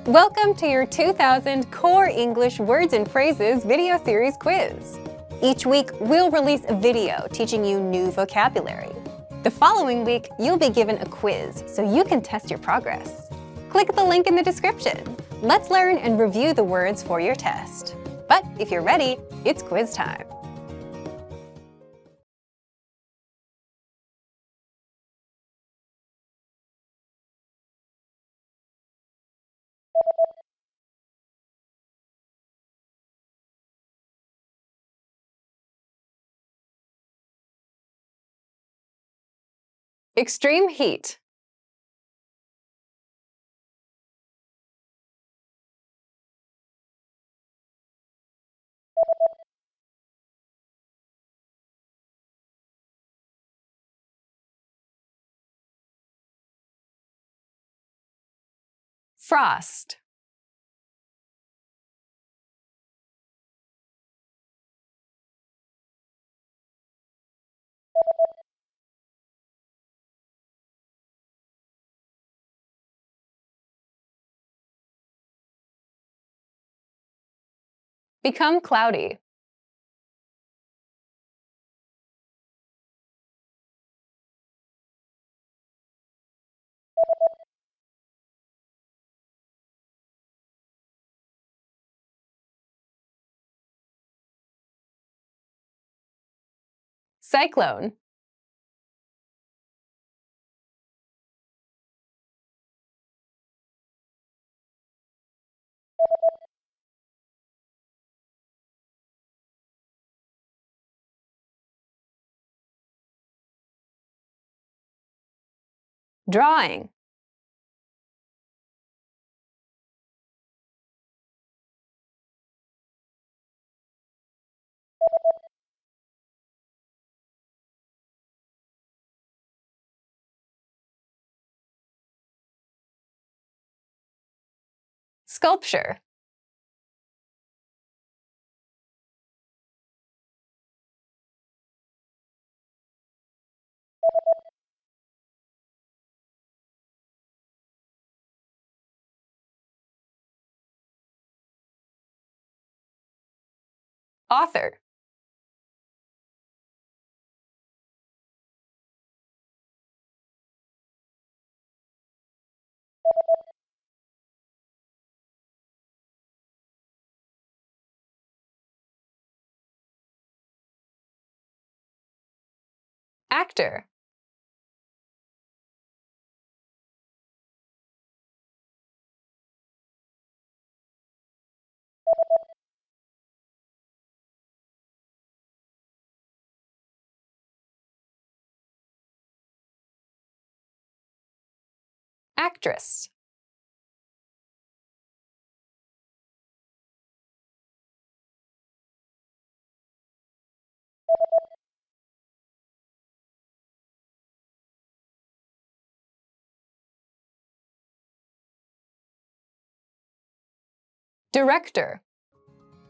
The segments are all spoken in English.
Welcome to your 2000 Core English Words and Phrases video series quiz. Each week, we'll release a video teaching you new vocabulary. The following week, you'll be given a quiz so you can test your progress. Click the link in the description. Let's learn and review the words for your test. But if you're ready, it's quiz time. Extreme heat. Frost. Become cloudy. Cyclone. Drawing. Sculpture. Author. Actor. Actress. Director.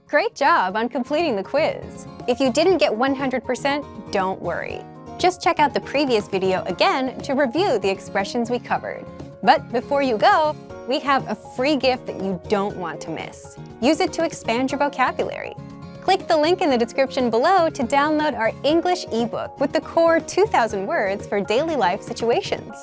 Great job on completing the quiz. If you didn't get 100%, don't worry. Just check out the previous video again to review the expressions we covered. But before you go, we have a free gift that you don't want to miss. Use it to expand your vocabulary. Click the link in the description below to download our English ebook with the core 2,000 words for daily life situations.